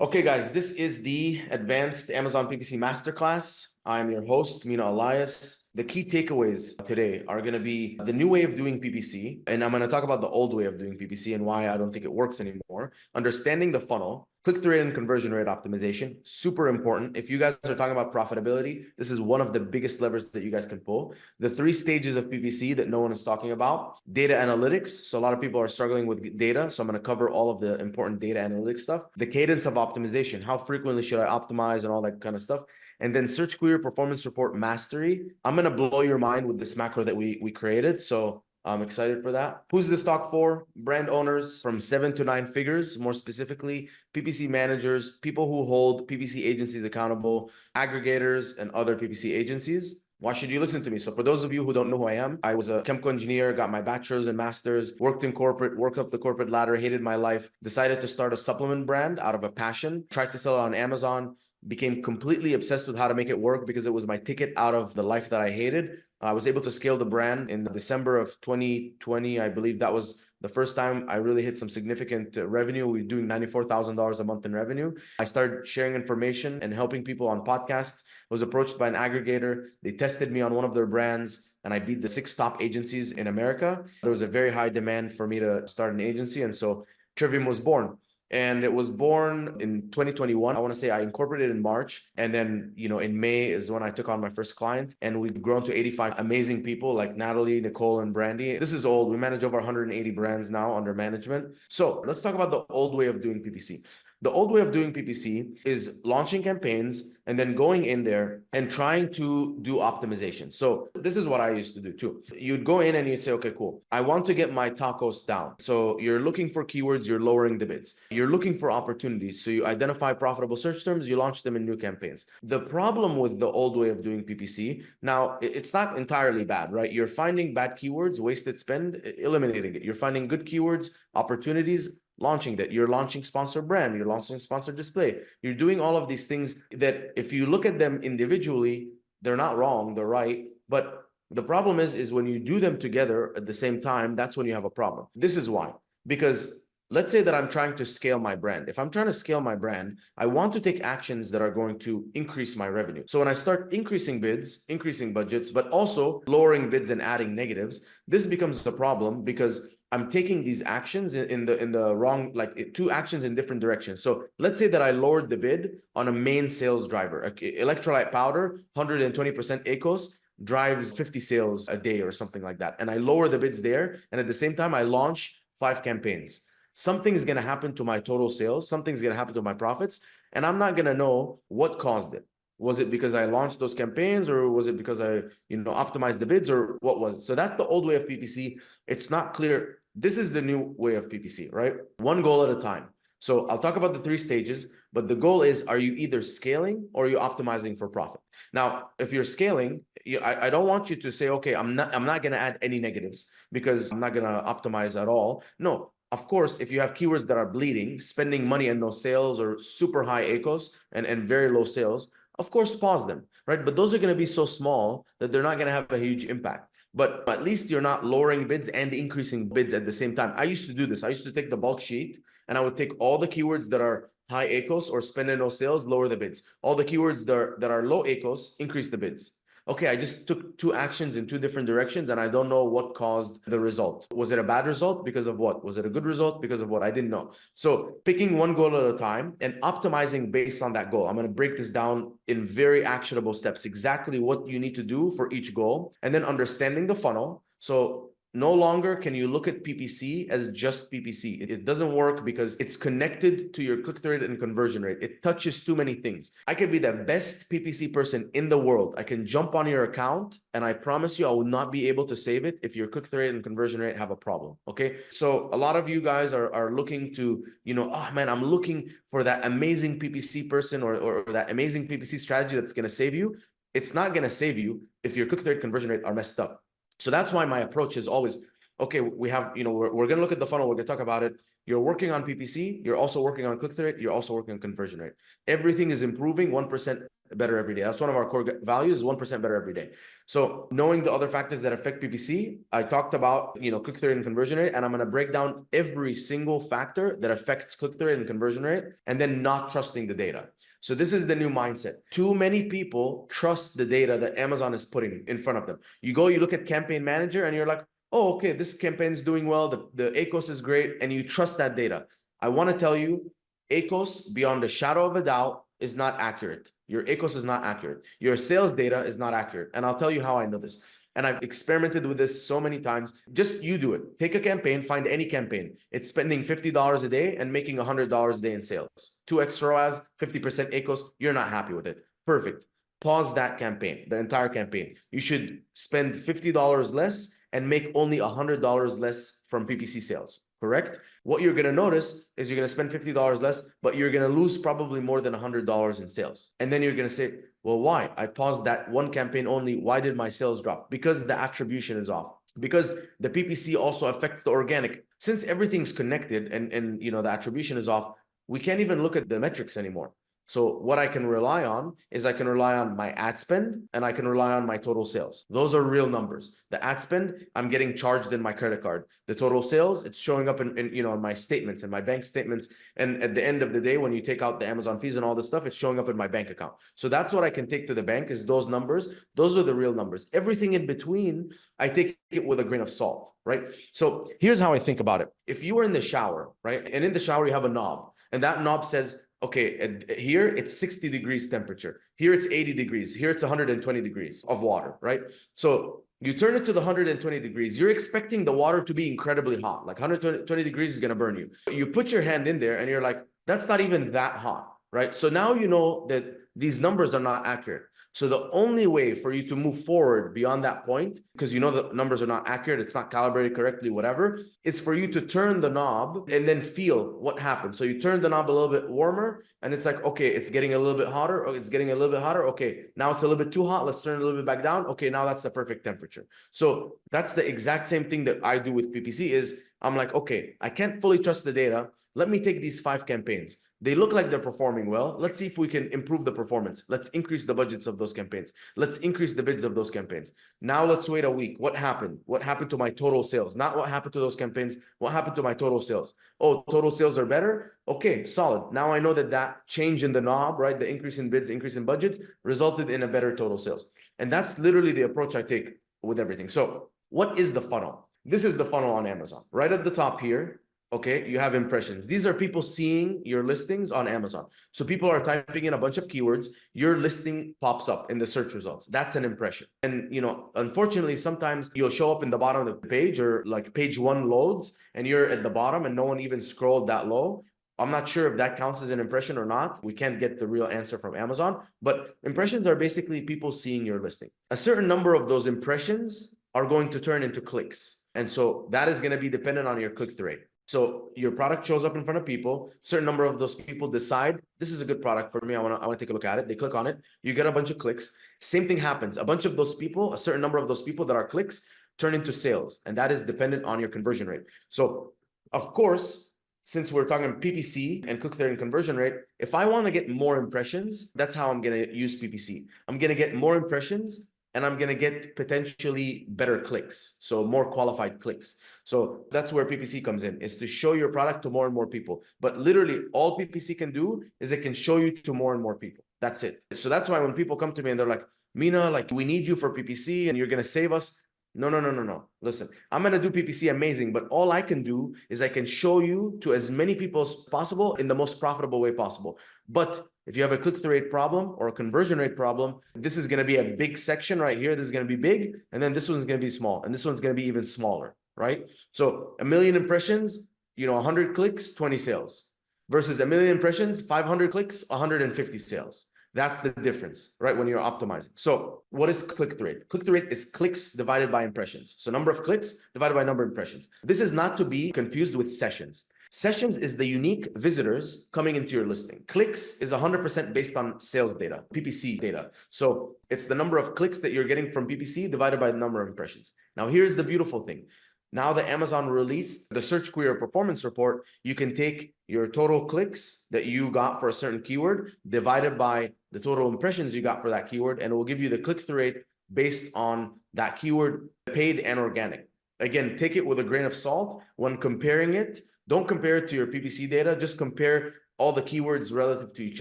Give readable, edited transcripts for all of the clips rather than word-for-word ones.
Okay, guys, this is the Advanced Amazon PPC Masterclass. I'm your host, Mina Elias. The key takeaways today are going to be the new way of doing PPC, and I'm going to talk about the old way of doing PPC and why I don't think it works anymore. Understanding the funnel, click-through rate and conversion rate optimization, super important. If you guys are talking about profitability, this is one of the biggest levers that you guys can pull. The 3 stages of PPC that no one is talking about, data analytics. So a lot of people are struggling with data. So I'm going to cover all of the important data analytics stuff. The cadence of optimization, how frequently should I optimize and all that kind of stuff. And then search query performance report mastery. I'm going to blow your mind with this macro that we created. So I'm excited for that. Who's this talk for? Brand owners from 7 to 9 figures, more specifically, PPC managers, people who hold PPC agencies accountable, aggregators, and other PPC agencies. Why should you listen to me? So for those of you who don't know who I am, I was a chemical engineer, got my bachelor's and master's, worked in corporate, worked up the corporate ladder, hated my life, decided to start a supplement brand out of a passion, tried to sell it on Amazon, became completely obsessed with how to make it work because it was my ticket out of the life that I hated. I was able to scale the brand in December of 2020. I believe that was the first time I really hit some significant revenue. We were doing $94,000 a month in revenue. I started sharing information and helping people on podcasts. I was approached by an aggregator. They tested me on one of their brands and I beat the 6 top agencies in America. There was a very high demand for me to start an agency. And so Trivium was born. And it was born in 2021. I want to say I incorporated in March. And then, in May is when I took on my first client. And we've grown to 85 amazing people like Natalie, Nicole, and Brandy. This is old. We manage over 180 brands now under management. So let's talk about the old way of doing PPC. The old way of doing PPC is launching campaigns and then going in there and trying to do optimization. So this is what I used to do too. You'd go in and you'd say, okay, cool. I want to get my tacos down. So you're looking for keywords, you're lowering the bids. You're looking for opportunities. So you identify profitable search terms, you launch them in new campaigns. The problem with the old way of doing PPC, now it's not entirely bad, right? You're finding bad keywords, wasted spend, eliminating it. You're finding good keywords, opportunities, launching that. You're launching sponsored brand, you're launching sponsored display. You're doing all of these things that if you look at them individually, they're not wrong, they're right. But the problem is when you do them together at the same time, that's when you have a problem. This is why. Because let's say that I'm trying to scale my brand. If I'm trying to scale my brand, I want to take actions that are going to increase my revenue. So when I start increasing bids, increasing budgets, but also lowering bids and adding negatives, this becomes a problem because I'm taking these actions in the wrong, like 2 actions in different directions. So let's say that I lowered the bid on a main sales driver, electrolyte powder, 120% ACOS drives 50 sales a day or something like that. And I lower the bids there. And at the same time, I launch 5 campaigns. Something is going to happen to my total sales. Something's going to happen to my profits. And I'm not going to know what caused it. Was it because I launched those campaigns, or was it because I, optimized the bids, or what was it? So that's the old way of PPC. It's not clear. This is the new way of PPC, right? One goal at a time. So I'll talk about the 3 stages, but the goal is, are you either scaling or are you optimizing for profit? Now, if you're scaling, I don't want you to say, okay, I'm not going to add any negatives because I'm not going to optimize at all. No. Of course, if you have keywords that are bleeding, spending money and no sales, or super high ACOS and very low sales, of course, pause them, right? But those are going to be so small that they're not going to have a huge impact. But at least you're not lowering bids and increasing bids at the same time. I used to do this. I used to take the bulk sheet and I would take all the keywords that are high ACOS or spend and no sales, lower the bids. All the keywords that are low ACOS, increase the bids. Okay, I just took 2 actions in 2 different directions and I don't know what caused the result. Was it a bad result? Because of what? Was it a good result? Because of what? I didn't know. So picking one goal at a time and optimizing based on that goal. I'm going to break this down in very actionable steps, exactly what you need to do for each goal, and then understanding the funnel. So no longer can you look at PPC as just PPC. It doesn't work because it's connected to your click-through rate and conversion rate. It touches too many things. I could be the best PPC person in the world. I can jump on your account and I promise you I will not be able to save it if your click-through rate and conversion rate have a problem. Okay. So a lot of you guys are looking to, oh man, I'm looking for that amazing PPC person or that amazing PPC strategy that's going to save you. It's not going to save you if your click-through rate conversion rate are messed up. So that's why my approach is always, okay, we have, we're going to look at the funnel. We're going to talk about it. You're working on PPC. You're also working on click-through rate. You're also working on conversion rate. Everything is improving 1% better every day. That's one of our core values, is 1% better every day. So knowing the other factors that affect PPC, I talked about, click-through rate and conversion rate, and I'm going to break down every single factor that affects click-through rate and conversion rate, and then not trusting the data. So this is the new mindset. Too many people trust the data that Amazon is putting in front of them. You look at Campaign Manager and you're like, oh, okay, this campaign is doing well. The ACOS is great. And you trust that data. I want to tell you, ACOS, beyond a shadow of a doubt, is not accurate. Your ACOS is not accurate. Your sales data is not accurate. And I'll tell you how I know this. And I've experimented with this so many times. Just you do it. Take a campaign, find any campaign. It's spending $50 a day and making $100 a day in sales. 2x ROAS, 50% ACOS. You're not happy with it. Perfect. Pause that campaign, the entire campaign. You should spend $50 less and make only $100 less from PPC sales. Correct? What you're going to notice is you're going to spend $50 less, but you're going to lose probably more than $100 in sales. And then you're going to say, well, why? I paused that one campaign only. Why did my sales drop? Because the attribution is off. Because the PPC also affects the organic. Since everything's connected and the attribution is off, we can't even look at the metrics anymore. So what I can rely on is I can rely on my ad spend and I can rely on my total sales. Those are real numbers. The ad spend, I'm getting charged in my credit card. The total sales, it's showing up in my statements and my bank statements. And at the end of the day, when you take out the Amazon fees and all this stuff, it's showing up in my bank account. So that's what I can take to the bank, is those numbers. Those are the real numbers. Everything in between, I take it with a grain of salt, right? So here's how I think about it. If you were in the shower, right? And in the shower, you have a knob, and that knob says, okay, here it's 60 degrees temperature. Here it's 80 degrees. Here it's 120 degrees of water, right? So you turn it to the 120 degrees. You're expecting the water to be incredibly hot. Like 120 degrees is going to burn you. You put your hand in there and you're like, that's not even that hot, right? So now you know that these numbers are not accurate. So the only way for you to move forward beyond that point, because you know the numbers are not accurate, it's not calibrated correctly, whatever, is for you to turn the knob and then feel what happens. So you turn the knob a little bit warmer and it's like, okay, it's getting a little bit hotter. Oh, it's getting a little bit hotter. Okay, now it's a little bit too hot. Let's turn it a little bit back down. Okay, now that's the perfect temperature. So that's the exact same thing that I do with PPC. Is I'm like, okay, I can't fully trust the data. Let me take these 5 campaigns. They look like they're performing well. Let's see if we can improve the performance. Let's increase the budgets of those campaigns. Let's increase the bids of those campaigns. Now let's wait a week. What happened? What happened to my total sales? Not what happened to those campaigns. What happened to my total sales? Oh, total sales are better. Okay, solid. Now I know that change in the knob, right? The increase in bids, increase in budget resulted in a better total sales. And that's literally the approach I take with everything. So what is the funnel? This is the funnel on Amazon. Right at the top here, okay, you have impressions. These are people seeing your listings on Amazon. So people are typing in a bunch of keywords. Your listing pops up in the search results. That's an impression. And, unfortunately, sometimes you'll show up in the bottom of the page, or like page 1 loads and you're at the bottom and no one even scrolled that low. I'm not sure if that counts as an impression or not. We can't get the real answer from Amazon, but impressions are basically people seeing your listing. A certain number of those impressions are going to turn into clicks. And so that is going to be dependent on your click-through rate. So your product shows up in front of people. Certain number of those people decide, this is a good product for me. I want to take a look at it. They click on it. You get a bunch of clicks. Same thing happens. A bunch of those people, a certain number of those people that are clicks, turn into sales. And that is dependent on your conversion rate. So of course, since we're talking PPC and click-through and conversion rate, if I want to get more impressions, that's how I'm going to use PPC. I'm going to get more impressions and I'm going to get potentially better clicks. So more qualified clicks. So that's where PPC comes in, is to show your product to more and more people. But literally all PPC can do is it can show you to more and more people. That's it. So that's why when people come to me and they're like, Mina, like, we need you for PPC and you're going to save us. No. Listen, I'm going to do PPC amazing, but all I can do is I can show you to as many people as possible in the most profitable way possible. But if you have a click-through rate problem or a conversion rate problem, this is going to be a big section right here. This is going to be big. And then this one's going to be small. And this one's going to be even smaller, right? So 1 million impressions, 100 clicks, 20 sales, versus 1 million impressions, 500 clicks, 150 sales. That's the difference, right? When you're optimizing. So what is click-through rate? Click-through rate is clicks divided by impressions. So number of clicks divided by number of impressions. This is not to be confused with sessions. Sessions is the unique visitors coming into your listing. Clicks is 100% based on sales data, PPC data. So it's the number of clicks that you're getting from PPC divided by the number of impressions. Now, here's the beautiful thing. Now that Amazon released the search query performance report, you can take your total clicks that you got for a certain keyword divided by the total impressions you got for that keyword, and it will give you the click-through rate based on that keyword, paid and organic. Again, take it with a grain of salt when comparing it. Don't compare it to your PPC data, just compare all the keywords relative to each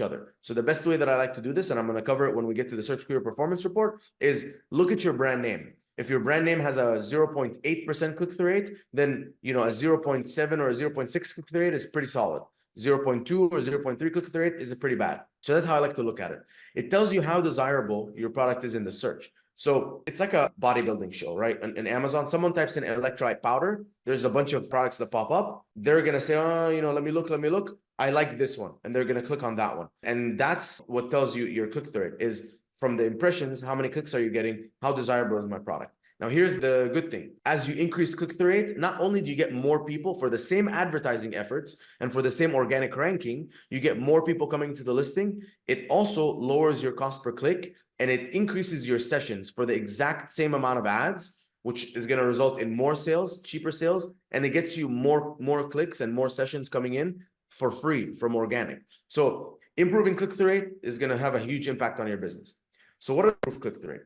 other. So the best way that I like to do this, and I'm going to cover it when we get to the search query performance report, is look at your brand name. If your brand name has a 0.8% click-through rate, then a 0.7 or a 0.6 click-through rate is pretty solid. 0.2 or 0.3 click-through rate is pretty bad. So that's how I like to look at it. It tells you how desirable your product is in the search. So it's like a bodybuilding show, right? In Amazon, someone types in electrolyte powder. There's a bunch of products that pop up. They're going to say, oh, let me look. I like this one. And they're going to click on that one. And that's what tells you your click-through rate is from the impressions, how many clicks are you getting? How desirable is my product? Now, here's the good thing. As you increase click-through rate, not only do you get more people for the same advertising efforts and for the same organic ranking, you get more people coming to the listing. It also lowers your cost per click and it increases your sessions for the exact same amount of ads, which is going to result in more sales, cheaper sales, and it gets you more clicks and more sessions coming in for free from organic. So improving click-through rate is going to have a huge impact on your business. So what are improve click-through rate?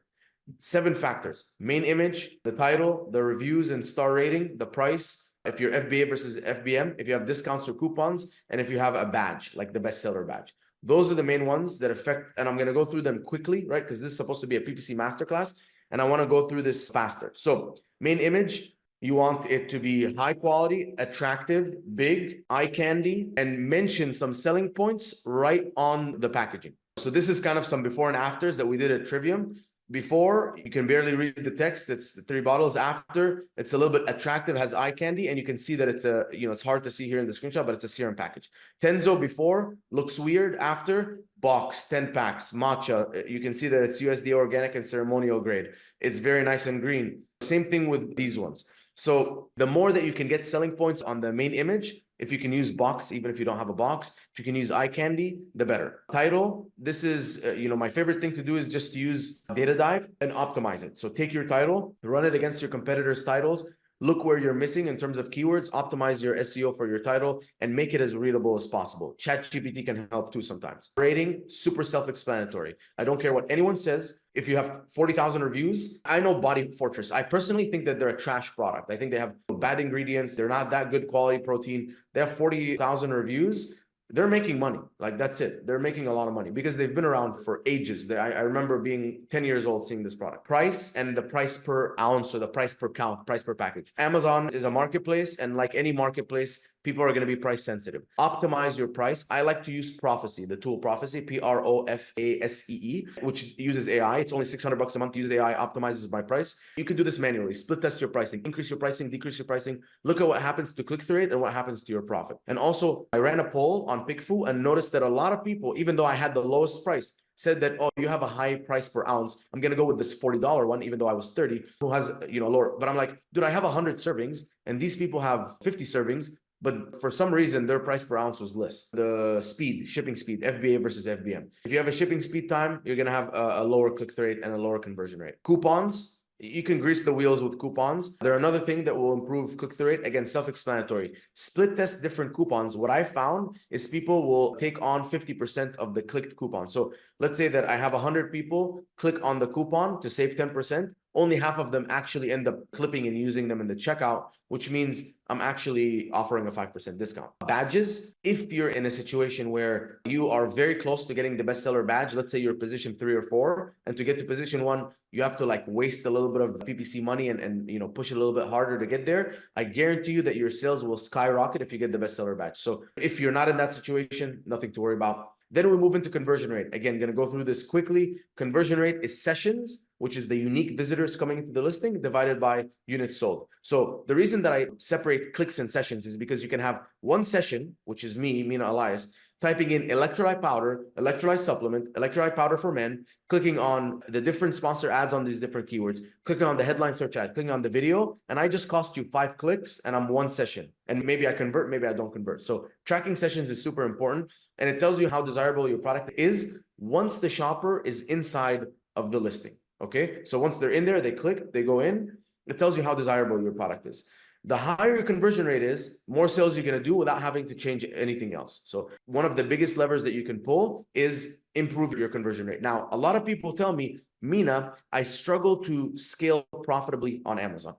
7 factors: main image, the title, the reviews and star rating, the price, if you're FBA versus FBM, if you have discounts or coupons, and if you have a badge, like the bestseller badge. Those are the main ones that affect, and I'm going to go through them quickly, right? Because this is supposed to be a PPC masterclass, and I want to go through this faster. So main image, you want it to be high quality, attractive, big, eye candy, and mention some selling points right on the packaging. So this is kind of some before and afters that we did at Trivium. Before, you can barely read the text. It's 3 bottles. After, it's a little bit attractive, has eye candy, and you can see that it's it's hard to see here in the screenshot, but it's a serum package. Tenzo before looks weird. After, box, 10 packs, matcha. You can see that it's USDA organic and ceremonial grade. It's very nice and green. Same thing with these ones. So the more that you can get selling points on the main image, if you can use box, even if you don't have a box, if you can use eye candy, the better. Title, this is, my favorite thing to do is just to use data dive and optimize it. So take your title, run it against your competitors' titles, look where you're missing in terms of keywords, optimize your SEO for your title, and make it as readable as possible. ChatGPT can help too sometimes. Rating, super self-explanatory. I don't care what anyone says. If you have 40,000 reviews, I know Body Fortress. I personally think that they're a trash product. I think they have bad ingredients. They're not that good quality protein. They have 40,000 reviews. They're making money. Like, that's it. They're making a lot of money because they've been around for ages. I remember being 10 years old seeing this product. Price and the price per ounce or the price per count, price per package. Amazon is a marketplace, and like any marketplace, people are going to be price sensitive. Optimize your price. I like to use Prophecy, the tool Prophecy, Profasee, which uses AI. It's only $600 a month to use AI, optimizes my price. You can do this manually. Split test your pricing, increase your pricing, decrease your pricing. Look at what happens to click-through rate and what happens to your profit. And also, I ran a poll on PickFu and noticed that a lot of people, even though I had the lowest price, said that, oh, you have a high price per ounce. I'm going to go with this $40 one, even though I was 30, who has, lower. But I'm like, dude, I have 100 servings and these people have 50 servings. But for some reason, their price per ounce was less. The speed, shipping speed, FBA versus FBM. If you have a shipping speed time, you're going to have a lower click-through rate and a lower conversion rate. Coupons, you can grease the wheels with coupons. They're another thing that will improve click-through rate. Again, self-explanatory. Split test different coupons. What I found is people will take on 50% of the clicked coupon. So let's say that I have 100 people click on the coupon to save 10%. Only half of them actually end up clipping and using them in the checkout, which means I'm actually offering a 5% discount. Badges, if you're in a situation where you are very close to getting the bestseller badge, let's say you're position 3 or 4, and to get to position 1, you have to like waste a little bit of PPC money and push it a little bit harder to get there. I guarantee you that your sales will skyrocket if you get the bestseller badge. So if you're not in that situation, nothing to worry about. Then we move into conversion rate. Again, going to go through this quickly. Conversion rate is sessions, which is the unique visitors coming into the listing, divided by units sold. So the reason that I separate clicks and sessions is because you can have one session, which is me, Mina Elias, typing in electrolyte powder, electrolyte supplement, electrolyte powder for men, clicking on the different sponsor ads on these different keywords, clicking on the headline search ad, clicking on the video, and I just cost you 5 clicks and I'm one session. And maybe I convert, maybe I don't convert. So tracking sessions is super important, and it tells you how desirable your product is once the shopper is inside of the listing. Okay, so once they're in there, they click, they go in, it tells you how desirable your product is. The higher your conversion rate is, more sales you're going to do without having to change anything else. So one of the biggest levers that you can pull is improve your conversion rate. Now, a lot of people tell me, Mina, I struggle to scale profitably on Amazon.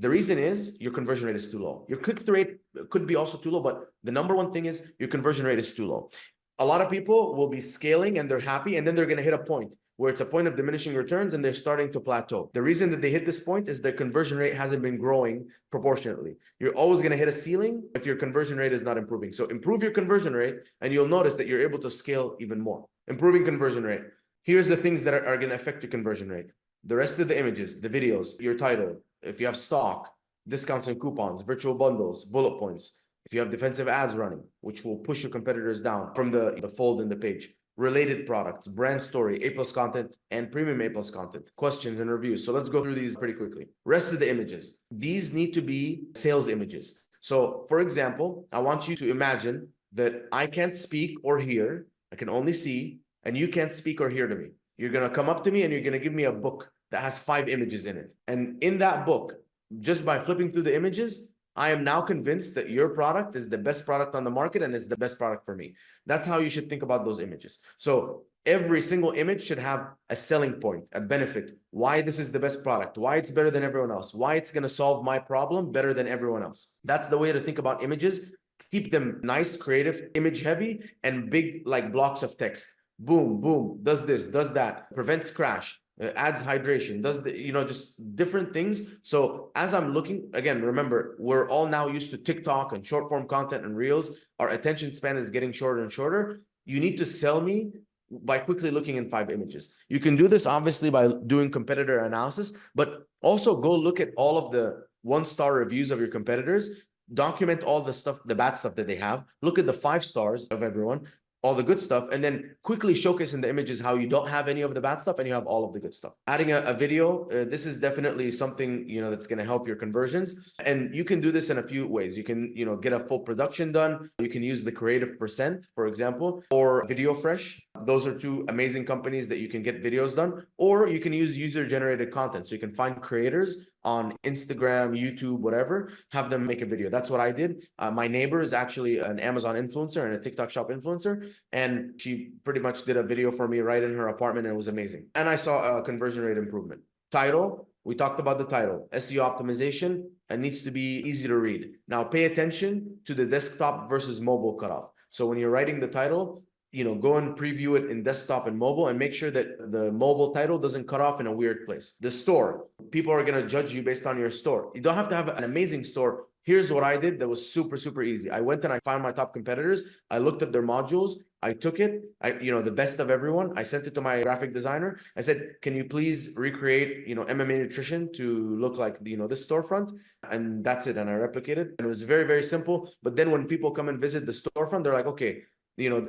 The reason is your conversion rate is too low. Your click-through rate could be also too low, but the number one thing is your conversion rate is too low. A lot of people will be scaling and they're happy, and then they're going to hit a point where it's a point of diminishing returns and they're starting to plateau. The reason that they hit this point is their conversion rate hasn't been growing proportionately. You're always going to hit a ceiling if your conversion rate is not improving. So improve your conversion rate and you'll notice that you're able to scale even more. Improving conversion rate. Here's the things that are going to affect your conversion rate. The rest of the images, the videos, your title, if you have stock, discounts and coupons, virtual bundles, bullet points, if you have defensive ads running, which will push your competitors down from the fold in the page, related products, brand story, A+ content, and premium A+ content, questions and reviews. So let's go through these pretty quickly. Rest of the images. These need to be sales images. So for example, I want you to imagine that I can't speak or hear, I can only see, and you can't speak or hear to me. You're going to come up to me and you're going to give me a book that has 5 images in it. And in that book, just by flipping through the images, I am now convinced that your product is the best product on the market and it's the best product for me. That's how you should think about those images. So every single image should have a selling point, a benefit, why this is the best product, why it's better than everyone else, why it's going to solve my problem better than everyone else. That's the way to think about images. Keep them nice, creative, image heavy, and big like blocks of text. Boom, boom, does this, does that, prevents crash, adds hydration, does the, just different things. So as I'm looking, again, remember, we're all now used to TikTok and short form content and reels. Our attention span is getting shorter and shorter. You need to sell me by quickly looking in 5 images. You can do this obviously by doing competitor analysis, but also go look at all of the 1-star reviews of your competitors, document all the stuff, the bad stuff that they have, look at the 5 stars of everyone, all the good stuff, and then quickly showcase in the images how you don't have any of the bad stuff and you have all of the good stuff. Adding a video, this is definitely something, that's going to help your conversions. And you can do this in a few ways. You can, get a full production done. You can use the Creative Percent, for example, or Video Fresh. Those are 2 amazing companies that you can get videos done, or you can use user-generated content. So you can find creators on Instagram, YouTube, whatever, have them make a video. That's what I did. My neighbor is actually an Amazon influencer and a TikTok shop influencer. And she pretty much did a video for me right in her apartment, and it was amazing. And I saw a conversion rate improvement. Title, we talked about the title. SEO optimization, it needs to be easy to read. Now pay attention to the desktop versus mobile cutoff. So when you're writing the title, go and preview it in desktop and mobile and make sure that the mobile title doesn't cut off in a weird place. The store, people are going to judge you based on your store. You don't have to have an amazing store. Here's what I did that was super, super easy. I went and I found my top competitors. I looked at their modules. I took it, the best of everyone. I sent it to my graphic designer. I said, can you please recreate, MMA nutrition to look like, this storefront? And that's it. And I replicated. And it was very, very simple. But then when people come and visit the storefront, they're like, okay,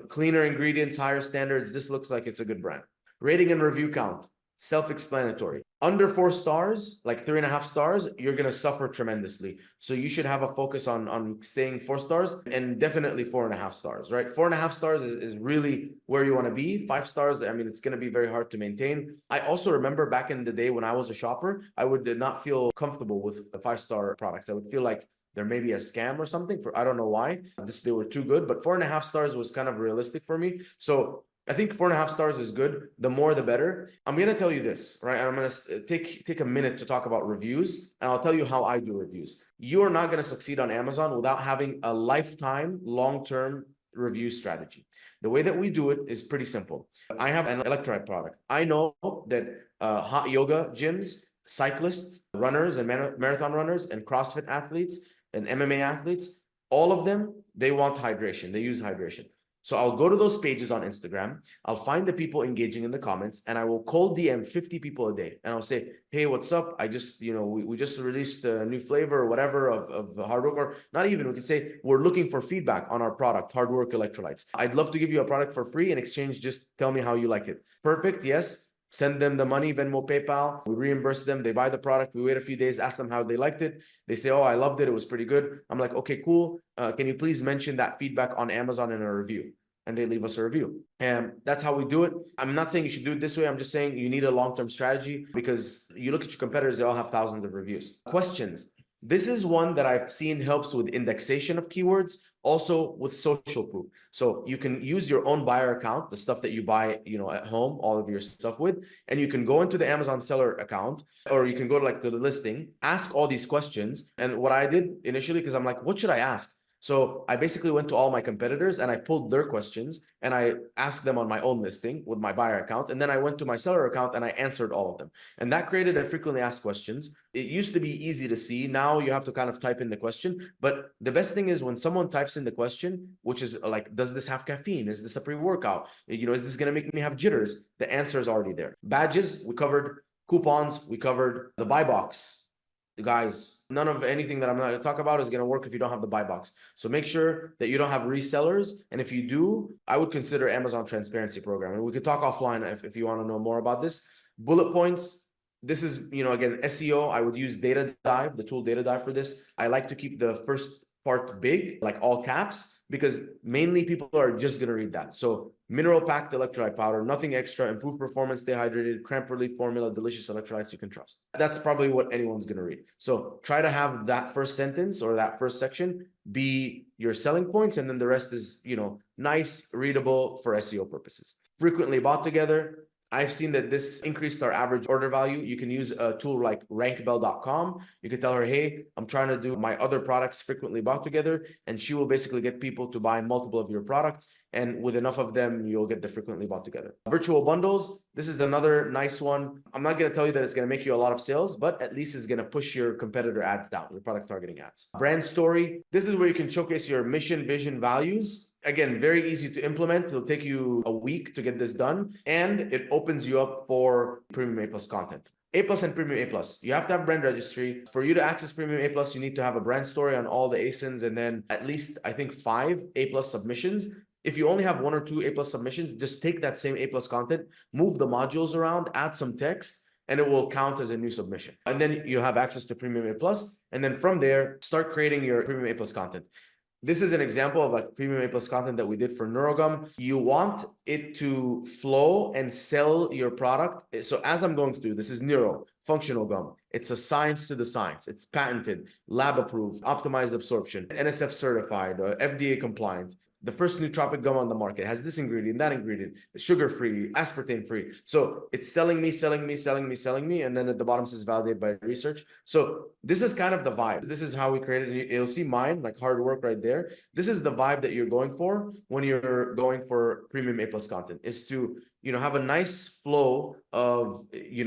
cleaner ingredients, higher standards. This looks like it's a good brand. Rating and review count, self-explanatory. Under 4 stars, like 3.5 stars, you're going to suffer tremendously. So you should have a focus on staying 4 stars and definitely 4.5 stars, right? 4.5 stars is really where you want to be. 5 stars, it's going to be very hard to maintain. I also remember back in the day when I was a shopper, I would not feel comfortable with the 5-star products. I would feel like there may be a scam or something I don't know why. They were too good, but 4.5 stars was kind of realistic for me. So I think 4.5 stars is good. The more, the better. I'm going to tell you this, right? And I'm going to take a minute to talk about reviews, and I'll tell you how I do reviews. You are not going to succeed on Amazon without having a lifetime, long-term review strategy. The way that we do it is pretty simple. I have an electrolyte product. I know that hot yoga gyms, cyclists, runners, and marathon runners, and CrossFit athletes, and MMA athletes, all of them, they want hydration. They use hydration. So I'll go to those pages on Instagram. I'll find the people engaging in the comments, and I will cold DM 50 people a day. And I'll say, hey, what's up? I just, we just released a new flavor or whatever of hard work, or not even, we can say, we're looking for feedback on our product, Hard Work Electrolytes. I'd love to give you a product for free. In exchange, just tell me how you like it. Perfect. Yes. Send them the money, Venmo, PayPal. We reimburse them. They buy the product. We wait a few days, ask them how they liked it. They say, oh, I loved it. It was pretty good. I'm like, okay, cool. Can you please mention that feedback on Amazon in a review? And they leave us a review. And that's how we do it. I'm not saying you should do it this way. I'm just saying you need a long-term strategy, because you look at your competitors, they all have thousands of reviews. Questions. This is one that I've seen helps with indexation of keywords, also with social proof. So you can use your own buyer account, the stuff that you buy, at home, all of your stuff with, and you can go into the Amazon seller account, or you can go to like the listing, ask all these questions. And what I did initially, because I'm like, what should I ask? So I basically went to all my competitors and I pulled their questions and I asked them on my own listing with my buyer account. And then I went to my seller account and I answered all of them. And that created a frequently asked questions. It used to be easy to see. Now you have to kind of type in the question. But the best thing is when someone types in the question, which is like, does this have caffeine? Is this a pre-workout? Is this going to make me have jitters? The answer is already there. Badges, we covered. Coupons, we covered. The buy box. Guys, none of anything that I'm not going to talk about is going to work if you don't have the buy box. So make sure that you don't have resellers. And if you do, I would consider Amazon Transparency Program. And we could talk offline if you want to know more about this. Bullet points. This is, again, SEO. I would use Data Dive, the tool Data Dive for this. I like to keep the first part big, like all caps, because mainly people are just going to read that. So mineral packed electrolyte powder, nothing extra, improved performance, stay hydrated, cramp relief formula, delicious electrolytes you can trust. That's probably what anyone's going to read. So try to have that first sentence or that first section be your selling points. And then the rest is, nice, readable for SEO purposes. Frequently bought together. I've seen that this increased our average order value. You can use a tool like rankbell.com. You can tell her, hey, I'm trying to do my other products frequently bought together. And she will basically get people to buy multiple of your products. And with enough of them, you'll get the frequently bought together. Virtual bundles. This is another nice one. I'm not going to tell you that it's going to make you a lot of sales, but at least it's going to push your competitor ads down, your product targeting ads. Brand story. This is where you can showcase your mission, vision, values. Again, very easy to implement. It'll take you a week to get this done. And it opens you up for Premium A Plus content. A Plus and Premium A Plus. You have to have brand registry. For you to access Premium A Plus, you need to have a brand story on all the ASINs and then at least, I think, 5 A Plus submissions. If you only have 1 or 2 A Plus submissions, just take that same A Plus content, move the modules around, add some text, and it will count as a new submission. And then you have access to Premium A Plus. And then from there, start creating your Premium A Plus content. This is an example of like Premium A Plus content that we did for NeuroGum. You want it to flow and sell your product. So as I'm going to do, this is Neuro, functional gum. It's a science to the science. It's patented, lab approved, optimized absorption, NSF certified, FDA compliant. The first nootropic gum on the market has this ingredient, that ingredient, sugar-free, aspartame-free. So it's selling me, and then at the bottom says validated by research. So this is kind of the vibe. This is how we created it. You'll see mine, like hard work right there. This is the vibe that you're going for when you're going for Premium A Plus content, is to, have a nice flow of,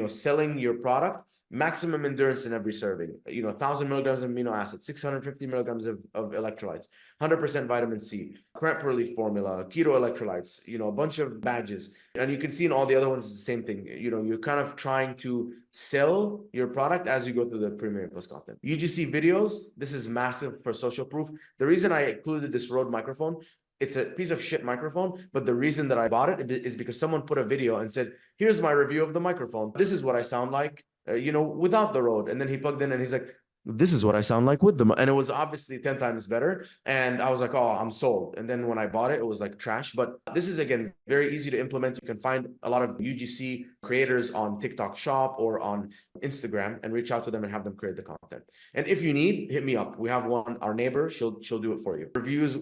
selling your product. Maximum endurance in every serving, 1,000 milligrams of amino acids, 650 milligrams of electrolytes, 100% vitamin C, cramp relief formula, keto electrolytes, a bunch of badges. And you can see in all the other ones, it's the same thing. You're kind of trying to sell your product as you go through the Premium Plus content. UGC videos, this is massive for social proof. The reason I included this Rode microphone, it's a piece of shit microphone, but the reason that I bought it is because someone put a video and said, here's my review of the microphone. This is what I sound like. Without the Rode. And then he plugged in and he's like, this is what I sound like with them. And it was obviously 10 times better. And I was like, oh, I'm sold. And then when I bought it, it was like trash. But this is, again, very easy to implement. You can find a lot of UGC creators on TikTok Shop or on Instagram and reach out to them and have them create the content. And if you need, hit me up. We have one, our neighbor, she'll do it for you. Reviews,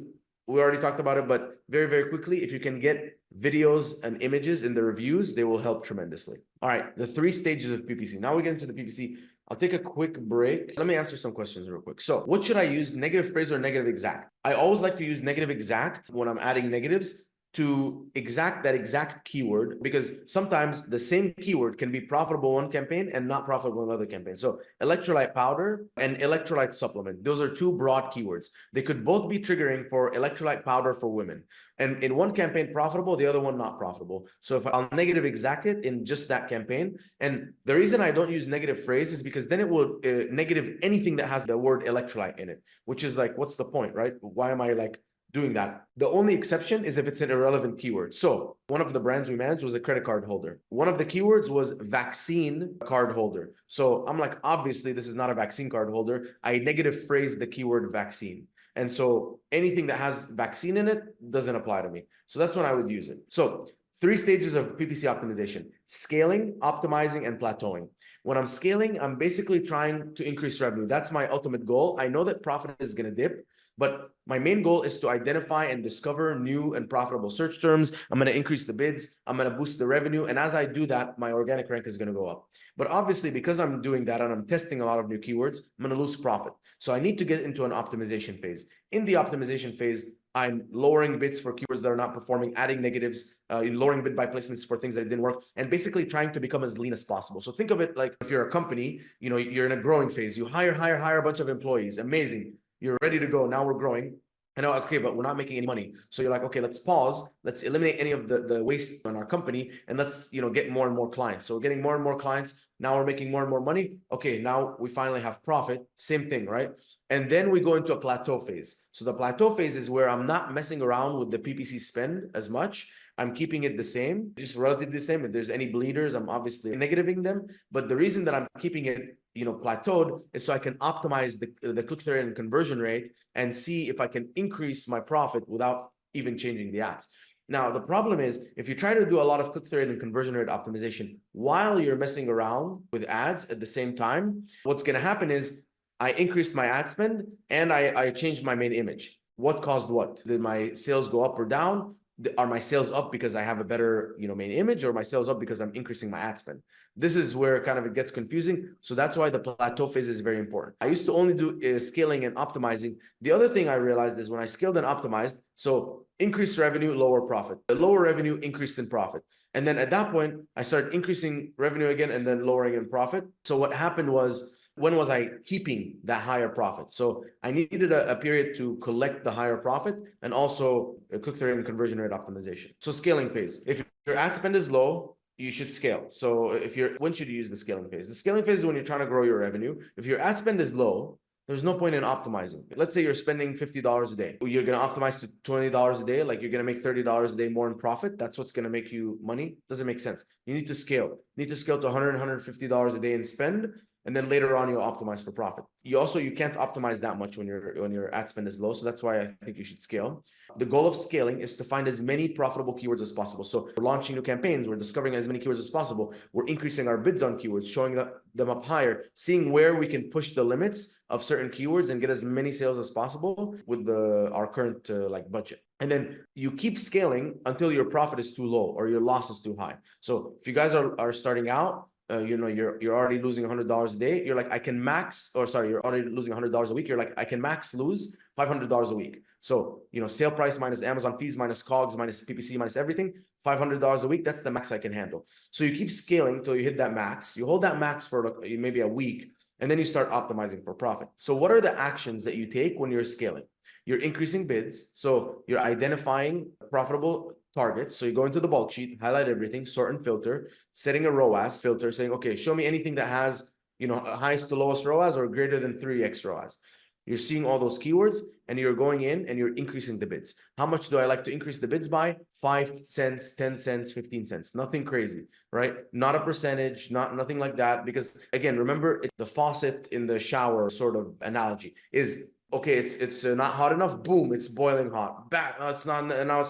we already talked about it, but very, very quickly, if you can get videos and images in the reviews, they will help tremendously. All right, the 3 stages of PPC. Now we get into the PPC. I'll take a quick break. Let me answer some questions real quick. So what should I use, negative phrase or negative exact? I always like to use negative exact when I'm adding negatives to exact that exact keyword, because sometimes the same keyword can be profitable one campaign and not profitable another campaign. So electrolyte powder and electrolyte supplement, those are 2 broad keywords. They could both be triggering for electrolyte powder for women. And in one campaign profitable, the other one not profitable. So if I'll negative exact it in just that campaign, and the reason I don't use negative phrase is because then it will negative anything that has the word electrolyte in it, which is like, what's the point, right? Why am I like doing that? The only exception is if it's an irrelevant keyword. So one of the brands we managed was a credit card holder. One of the keywords was vaccine card holder. So I'm like, obviously this is not a vaccine card holder. I negative phrased the keyword vaccine. And so anything that has vaccine in it doesn't apply to me. So that's when I would use it. So Three stages of PPC optimization: scaling, optimizing, and plateauing. When I'm scaling, I'm basically trying to increase revenue. That's my ultimate goal. I know that profit is going to dip, but my main goal is to identify and discover new and profitable search terms. I'm going to increase the bids. I'm going to boost the revenue. And as I do that, my organic rank is going to go up. But obviously, because I'm doing that and I'm testing a lot of new keywords, I'm going to lose profit. So I need to get into an optimization phase. In the optimization phase, I'm lowering bids for keywords that are not performing, adding negatives, lowering bid by placements for things that didn't work, and basically trying to become as lean as possible. So think of it like if you're a company, you're in a growing phase. You hire a bunch of employees. Amazing. You're ready to go. Now we're growing. I know, okay, but we're not making any money. So you're like, okay, let's pause. Let's eliminate any of the waste in our company, and let's get more and more clients. So we're getting more and more clients. Now we're making more and more money. Okay, now we finally have profit. Same thing, right? And then we go into a plateau phase. So the plateau phase is where I'm not messing around with the PPC spend as much. I'm keeping it the same, just relatively the same. If there's any bleeders, I'm obviously negativing them. But the reason that I'm keeping it, plateaued is so I can optimize the click-through rate and conversion rate and see if I can increase my profit without even changing the ads. Now, the problem is if you try to do a lot of click-through rate and conversion rate optimization while you're messing around with ads at the same time, what's going to happen is I increased my ad spend and I changed my main image. What caused what? Did my sales go up or down? Are my sales up because I have a better main image, or my sales up because I'm increasing my ad spend? This is where kind of it gets confusing. So that's why the plateau phase is very important. I used to only do scaling and optimizing. The other thing I realized is when I scaled and optimized, so increased revenue, lower profit. The lower revenue increased in profit. And then at that point, I started increasing revenue again and then lowering in profit. So what happened was, when was I keeping that higher profit? So I needed a period to collect the higher profit and also a click-through and conversion rate optimization. So scaling phase. If your ad spend is low, you should scale. So when should you use the scaling phase? The scaling phase is when you're trying to grow your revenue. If your ad spend is low, there's no point in optimizing. Let's say you're spending $50 a day. You're going to optimize to $20 a day. Like you're going to make $30 a day more in profit. That's what's going to make you money. Doesn't make sense. You need to scale. You need to scale to $100, $150 a day in spend. And then later on, you'll optimize for profit. You can't optimize that much when your ad spend is low. So that's why I think you should scale. The goal of scaling is to find as many profitable keywords as possible. So we're launching new campaigns. We're discovering as many keywords as possible. We're increasing our bids on keywords, showing them up higher, seeing where we can push the limits of certain keywords and get as many sales as possible with our current budget. And then you keep scaling until your profit is too low or your loss is too high. So if you guys are starting out, you're already losing $100 a day. You're like, I can max, you're already losing $100 a week. You're like, I can max lose $500 a week. So, sale price minus Amazon fees, minus COGS, minus PPC, minus everything, $500 a week. That's the max I can handle. So you keep scaling till you hit that max. You hold that max for maybe a week, and then you start optimizing for profit. So what are the actions that you take when you're scaling? You're increasing bids. So you're identifying profitable targets. So you go into the bulk sheet, highlight everything, sort and filter, setting a ROAS filter, saying, okay, show me anything that has, highest to lowest ROAS or greater than 3x ROAS. You're seeing all those keywords and you're going in and you're increasing the bids. How much do I like to increase the bids by? 5 cents, 10 cents, 15 cents, nothing crazy, right? Not a percentage, nothing like that. Because again, remember the faucet in the shower sort of analogy is, okay, it's not hot enough. Boom, it's boiling hot. Bam, now it's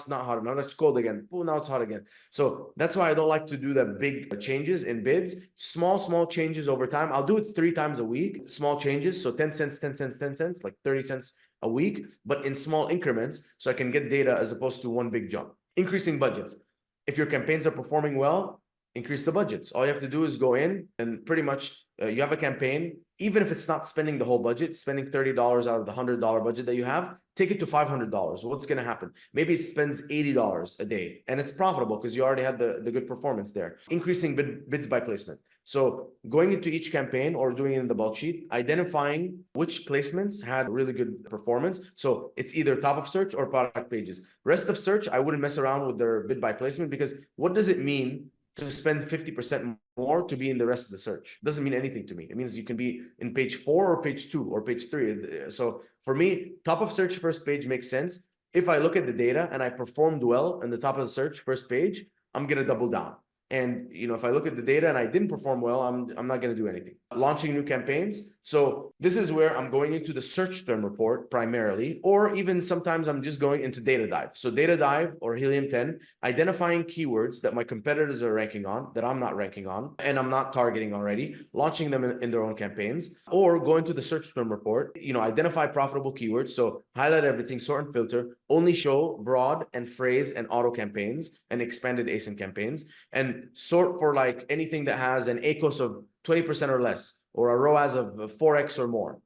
not hot enough. It's cold again. Boom, now it's hot again. So that's why I don't like to do the big changes in bids. Small changes over time. I'll do it 3 times a week. Small changes. So 10 cents, 10 cents, 10 cents, like 30 cents a week, but in small increments so I can get data as opposed to one big jump. Increasing budgets. If your campaigns are performing well, increase the budgets. All you have to do is go in and pretty much you have a campaign. Even if it's not spending the whole budget, spending $30 out of the $100 budget that you have, take it to $500. What's going to happen? Maybe it spends $80 a day and it's profitable because you already had the good performance there. Increasing bids by placement. So going into each campaign or doing it in the bulk sheet, identifying which placements had really good performance. So it's either top of search or product pages. Rest of search, I wouldn't mess around with their bid by placement, because what does it mean to spend 50% more to be in the rest of the search? It doesn't mean anything to me. It means you can be in page 4 or page 2 or page 3. So for me, top of search first page makes sense. If I look at the data and I performed well in the top of the search first page, I'm going to double down. And if I look at the data and I didn't perform well, I'm not going to do anything. Launching new campaigns. So this is where I'm going into the search term report primarily, or even sometimes I'm just going into data dive. So data dive or Helium 10, identifying keywords that my competitors are ranking on, that I'm not ranking on, and I'm not targeting already, launching them in their own campaigns, or going to the search term report, identify profitable keywords. So highlight everything, sort and filter, only show broad and phrase and auto campaigns and expanded ASIN campaigns, and sort for like anything that has an ACOS of 20% or less, or a ROAS of 4x or more,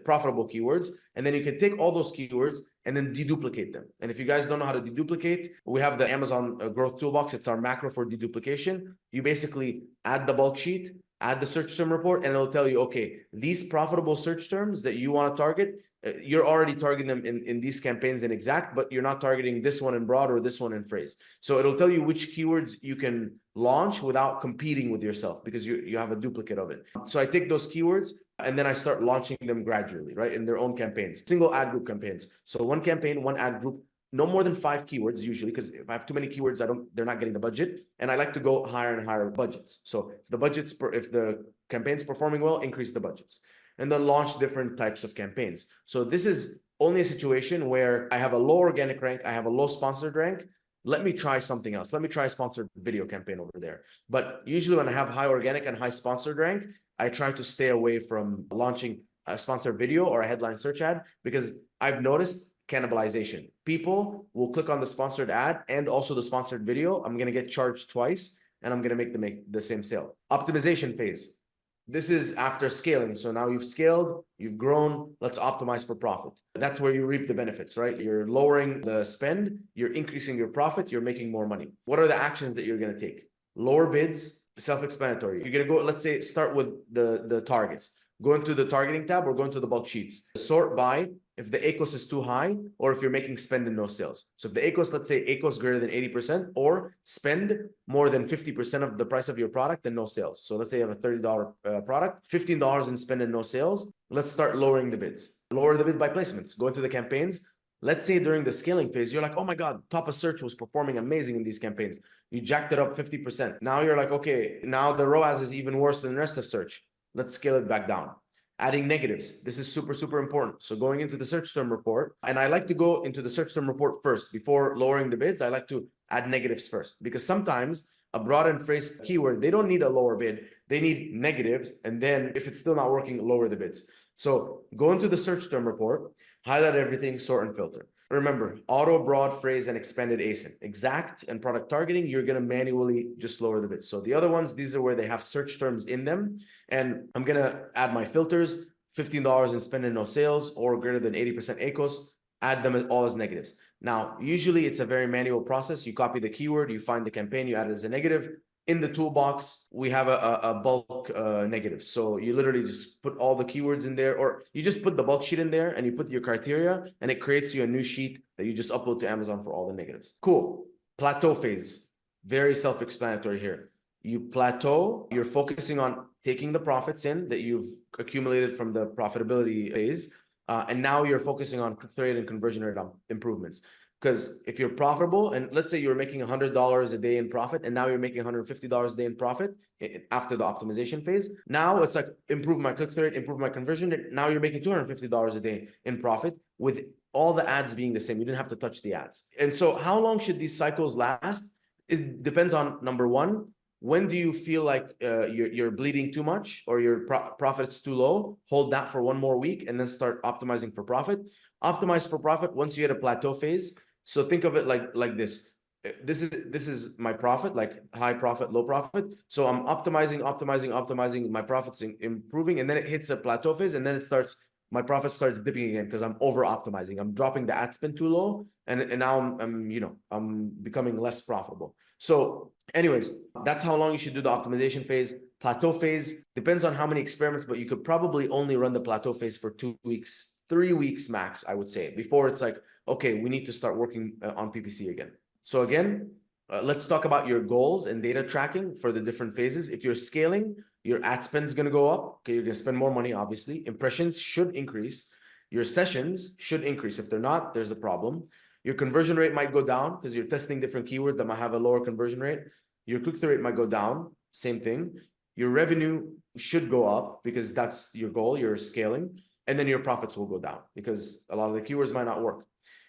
profitable keywords. And then you can take all those keywords and then deduplicate them. And if you guys don't know how to deduplicate, we have the Amazon Growth Toolbox. It's our macro for deduplication. You basically add the bulk sheet, add the search term report, and it'll tell you, okay, these profitable search terms that you want to target, you're already targeting them in these campaigns in exact, but you're not targeting this one in broad or this one in phrase. So it'll tell you which keywords you can launch without competing with yourself, because you have a duplicate of it. So I take those keywords and then I start launching them gradually, right, in their own campaigns, single ad group campaigns. So one campaign, one ad group, no more than 5 keywords usually, because if I have too many keywords, they're not getting the budget. And I like to go higher and higher budgets. So if the campaign's performing well, increase the budgets, and then launch different types of campaigns. So this is only a situation where I have a low organic rank, I have a low sponsored rank. Let me try something else. Let me try a sponsored video campaign over there. But usually when I have high organic and high sponsored rank, I try to stay away from launching a sponsored video or a headline search ad, because I've noticed cannibalization. People will click on the sponsored ad and also the sponsored video. I'm going to get charged twice, and I'm going to make the same sale. Optimization phase. This is after scaling. So now you've scaled, you've grown, let's optimize for profit. That's where you reap the benefits, right? You're lowering the spend, you're increasing your profit, you're making more money. What are the actions that you're going to take? Lower bids, self-explanatory. You're going to go, let's say, start with the targets. Go into the targeting tab or go into the bulk sheets. Sort by if the ACOS is too high, or if you're making spend and no sales. So if the ACOS, let's say ACOS greater than 80%, or spend more than 50% of the price of your product and no sales. So let's say you have a $30 product, $15 in spend and no sales. Let's start lowering the bids. Lower the bid by placements. Go into the campaigns. Let's say during the scaling phase, you're like, oh my God, top of search was performing amazing in these campaigns. You jacked it up 50%. Now you're like, okay, now the ROAS is even worse than the rest of search. Let's scale it back down. Adding negatives. This is super, super important. So going into the search term report, and I like to go into the search term report first before lowering the bids. I like to add negatives first, because sometimes a broad and phrase keyword, they don't need a lower bid. They need negatives. And then if it's still not working, lower the bids. So go into the search term report, highlight everything, sort and filter. Remember, auto, broad, phrase, and expanded ASIN. Exact and product targeting, you're going to manually just lower the bids. So the other ones, these are where they have search terms in them. And I'm going to add my filters, $15 in spend and no sales, or greater than 80% ACOS, add them all as negatives. Now, usually it's a very manual process. You copy the keyword, you find the campaign, you add it as a negative. In the toolbox, we have a bulk negative. So you literally just put all the keywords in there, or you just put the bulk sheet in there and you put your criteria, and it creates you a new sheet that you just upload to Amazon for all the negatives. Cool. Plateau phase. Very self-explanatory here. You plateau, you're focusing on taking the profits in that you've accumulated from the profitability phase. And now you're focusing on click-through rate and conversion rate improvements. Because if you're profitable, and let's say you're making $100 a day in profit, and now you're making $150 a day in profit after the optimization phase, now it's like improve my click-through rate, improve my conversion rate. Now you're making $250 a day in profit with all the ads being the same. You didn't have to touch the ads. And so how long should these cycles last? It depends on, number one, when do you feel like you're bleeding too much or your profit's too low? Hold that for one more week and then start optimizing for profit. Optimize for profit once you hit a plateau phase. So think of it like this. This is my profit, like high profit, low profit. So I'm optimizing. My profits improving, and then it hits a plateau phase, and then my profit starts dipping again because I'm over optimizing. I'm dropping the ad spend too low, and now I'm becoming less profitable. So anyways, that's how long you should do the optimization phase. Plateau phase depends on how many experiments, but you could probably only run the plateau phase for 2 weeks, 3 weeks max, I would say, before it's like, okay, we need to start working on PPC again. So again, let's talk about your goals and data tracking for the different phases. If you're scaling, your ad spend is going to go up. Okay, you're going to spend more money, obviously. Impressions should increase. Your sessions should increase. If they're not, there's a problem. Your conversion rate might go down because you're testing different keywords that might have a lower conversion rate. Your click-through rate might go down, same thing. Your revenue should go up because that's your goal, you're scaling. And then your profits will go down because a lot of the keywords might not work.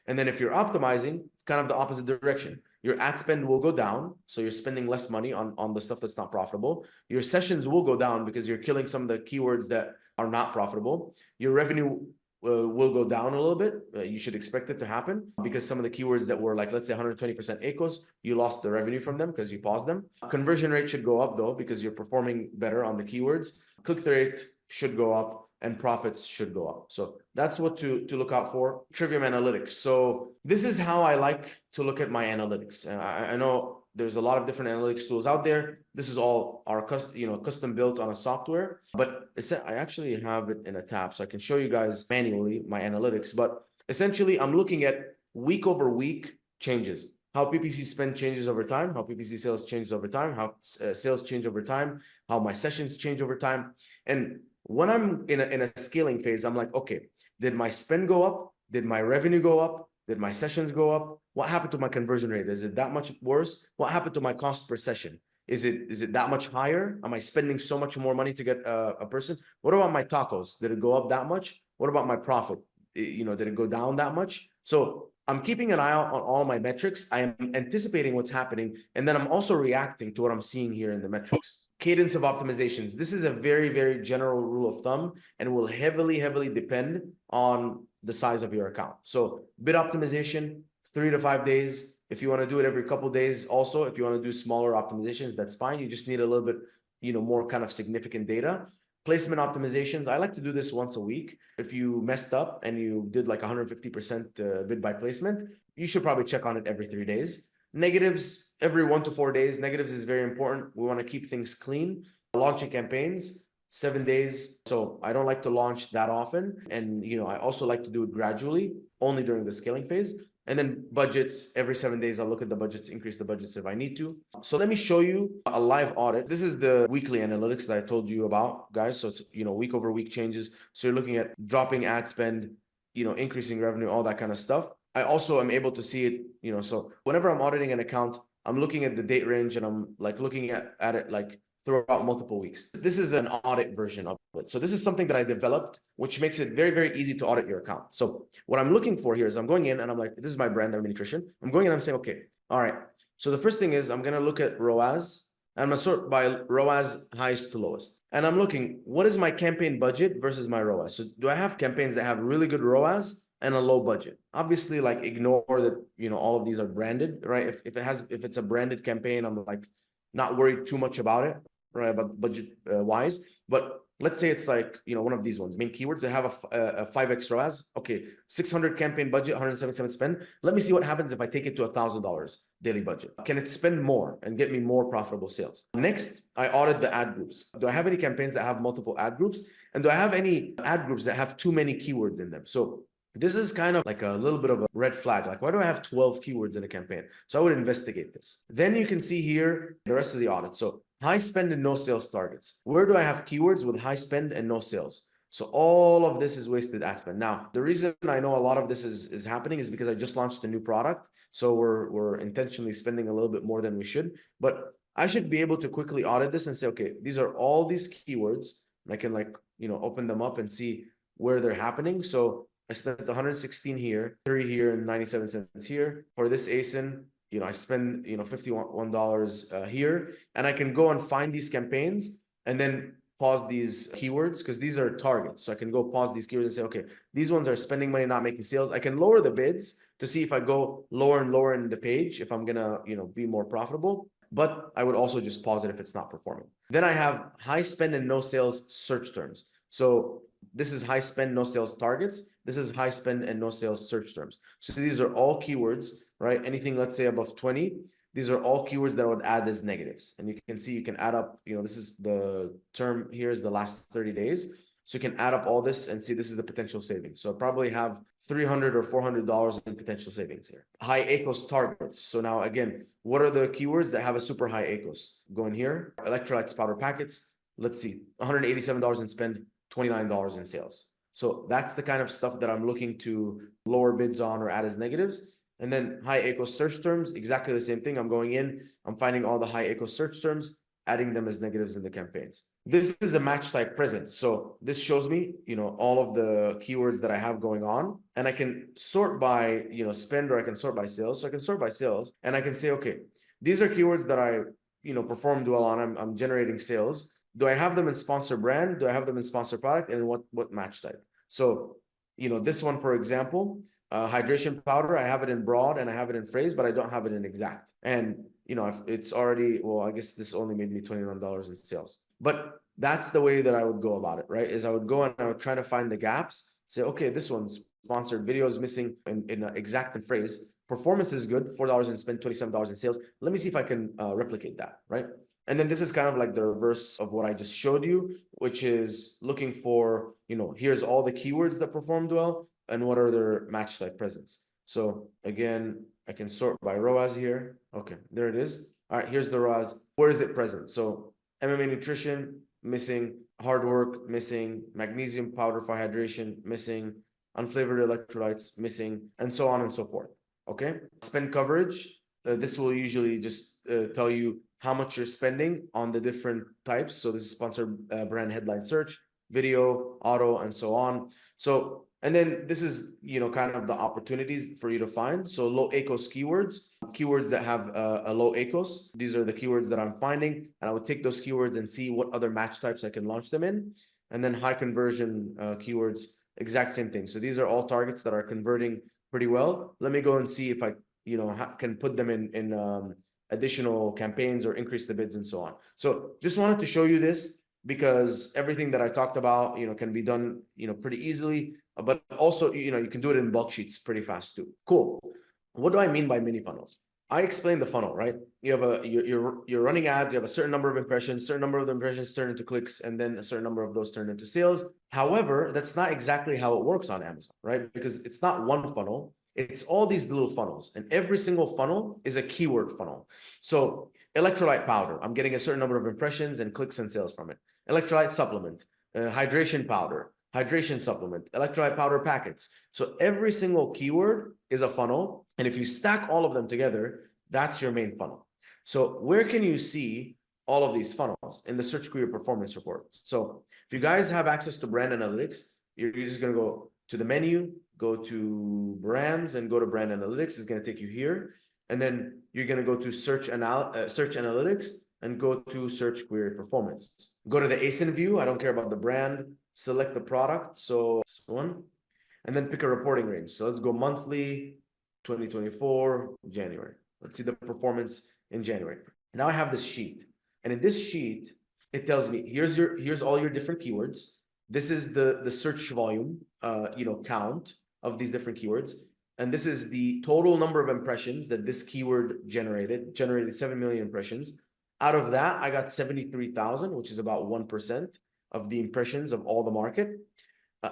And then if you're optimizing, kind of the opposite direction. Your ad spend will go down, so you're spending less money on the stuff that's not profitable. Your sessions will go down because you're killing some of the keywords that are not profitable. Your revenue will go down a little bit. You should expect it to happen because some of the keywords that were like, let's say 120% ACOS, you lost the revenue from them because you paused them. Conversion rate should go up though, because you're performing better on the keywords. Click-through rate should go up and profits should go up. So that's what to look out for. Trivium Analytics. So this is how I like to look at my analytics. I know there's a lot of different analytics tools out there. This is all our custom built on a software, but I actually have it in a tab, so I can show you guys manually my analytics. But essentially, I'm looking at week over week changes. How PPC spend changes over time, how PPC sales changes over time, how sales change over time, how my sessions change over time. And when I'm in a scaling phase, I'm like, okay, did my spend go up? Did my revenue go up? Did my sessions go up? What happened to my conversion rate? Is it that much worse? What happened to my cost per session? Is it that much higher? Am I spending so much more money to get a person? What about my tacos? Did it go up that much? What about my profit? Did it go down that much? So I'm keeping an eye out on all my metrics. I am anticipating what's happening. And then I'm also reacting to what I'm seeing here in the metrics. Cadence of optimizations. This is a very, very general rule of thumb and will heavily, heavily depend on the size of your account. So bid optimization, 3 to 5 days. If you want to do it every couple of days, also, if you want to do smaller optimizations, that's fine. You just need a little bit, more kind of significant data. Placement optimizations, I like to do this once a week. If you messed up and you did like 150% bid by placement, you should probably check on it every 3 days. Negatives, every 1 to 4 days. Negatives is very important. We want to keep things clean. Launching campaigns, 7 days. So I don't like to launch that often. And, I also like to do it gradually, only during the scaling phase. And then budgets, every 7 days, I'll look at the budgets, increase the budgets if I need to. So let me show you a live audit. This is the weekly analytics that I told you about, guys. So it's, week over week changes. So you're looking at dropping ad spend, increasing revenue, all that kind of stuff. I also am able to see it, so whenever I'm auditing an account, I'm looking at the date range and I'm like looking at it like throughout multiple weeks. This is an audit version of it. So this is something that I developed, which makes it very, very easy to audit your account. So what I'm looking for here is I'm going in and I'm like, this is my brand, I'm a nutrition. I'm going in and I'm saying, okay, all right. So the first thing is I'm going to look at ROAS. And I'm going to sort by ROAS highest to lowest. And I'm looking, what is my campaign budget versus my ROAS? So do I have campaigns that have really good ROAS and a low budget? Obviously, like ignore that, all of these are branded, right? If it's a branded campaign, I'm like not worried too much about it, right? About budget wise. But let's say it's like, one of these ones, main keywords that have a 5x ROAS. Okay, 600 campaign budget, 177 spend. Let me see what happens if I take it to $1,000 daily budget. Can it spend more and get me more profitable sales? Next, I audit the ad groups. Do I have any campaigns that have multiple ad groups? And do I have any ad groups that have too many keywords in them? So this is kind of like a little bit of a red flag. Like, why do I have 12 keywords in a campaign? So I would investigate this. Then you can see here the rest of the audit. So high spend and no sales targets. Where do I have keywords with high spend and no sales? So all of this is wasted ad spend. Now, the reason I know a lot of this is happening is because I just launched a new product. So we're intentionally spending a little bit more than we should. But I should be able to quickly audit this and say, okay, these are all these keywords. And I can open them up and see where they're happening. So I spent 116 here, 3 here, and 97 cents here. For this ASIN, I spend, $51 here, and I can go and find these campaigns and then pause these keywords because these are targets. So I can go pause these keywords and say, okay, these ones are spending money, not making sales. I can lower the bids to see if I go lower and lower in the page, if I'm gonna, be more profitable. But I would also just pause it if it's not performing. Then I have high spend and no sales search terms. So this is high spend, no sales targets. This is high spend and no sales search terms. So these are all keywords, right? Anything, let's say above 20, these are all keywords that I would add as negatives. And you can see, you can add up, this is the term here is the last 30 days. So you can add up all this and see this is the potential savings. So probably have $300 or $400 in potential savings here. High ACOS targets. So now again, what are the keywords that have a super high ACOS? Go in here, electrolytes, powder packets. Let's see, $187 in spend, $29 in sales. So that's the kind of stuff that I'm looking to lower bids on or add as negatives. And then high echo search terms, exactly the same thing. I'm going in, I'm finding all the high echo search terms, adding them as negatives in the campaigns. This is a match type presence. So this shows me, all of the keywords that I have going on, and I can sort by, spend, or I can sort by sales. So I can sort by sales, and I can say, okay, these are keywords that I, performed well on. I'm generating sales. Do I have them in sponsor brand? Do I have them in sponsor product? And what match type? So, this one, for example, hydration powder, I have it in broad and I have it in phrase, but I don't have it in exact. And if it's already, well, I guess this only made me $29 in sales. But that's the way that I would go about it, right? Is I would go and I would try to find the gaps, say, okay, this one's sponsored video is missing in exact and phrase. Performance is good, $4 and spend $27 in sales. Let me see if I can replicate that, right? And then this is kind of like the reverse of what I just showed you, which is looking for, here's all the keywords that performed well and what are their match type presence. So again, I can sort by ROAS here. Okay, there it is. All right, here's the ROAS. Where is it present? So MMA nutrition, missing. Hard work, missing. Magnesium powder for hydration, missing. Unflavored electrolytes, missing, and so on and so forth. Okay, spend coverage. This will usually just tell you how much you're spending on the different types. So this is sponsored brand headline search, video, auto, and so on. So, and then this is, kind of the opportunities for you to find. So low ACOS keywords that have a low ACOS. These are the keywords that I'm finding. And I would take those keywords and see what other match types I can launch them in. And then high conversion keywords, exact same thing. So these are all targets that are converting pretty well. Let me go and see if I, can put them in additional campaigns or increase the bids and so on. So just wanted to show you this because everything that I talked about, can be done, pretty easily, but also, you can do it in bulk sheets pretty fast too. Cool. What do I mean by mini funnels? I explained the funnel, right? You have you're running ads, you have a certain number of impressions, certain number of the impressions turn into clicks, and then a certain number of those turn into sales. However, that's not exactly how it works on Amazon, right? Because it's not one funnel. It's all these little funnels, and every single funnel is a keyword funnel. So electrolyte powder, I'm getting a certain number of impressions and clicks and sales from it. Electrolyte supplement, hydration powder, hydration supplement, electrolyte powder packets. So every single keyword is a funnel. And if you stack all of them together, that's your main funnel. So where can you see all of these funnels? In the search query performance report. So if you guys have access to brand analytics, you're just going to go to the menu, go to brands, and go to brand analytics. It's going to take you here. And then you're going to go to search analytics and go to search query performance. Go to the ASIN view. I don't care about the brand. Select the product. So this one, and then pick a reporting range. So let's go monthly, 2024, January. Let's see the performance in January. Now I have this sheet. And in this sheet, it tells me, here's all your different keywords. This is the search volume, count of these different keywords. And this is the total number of impressions that this keyword generated 7 million impressions. Out of that, I got 73,000, which is about 1% of the impressions of all the market.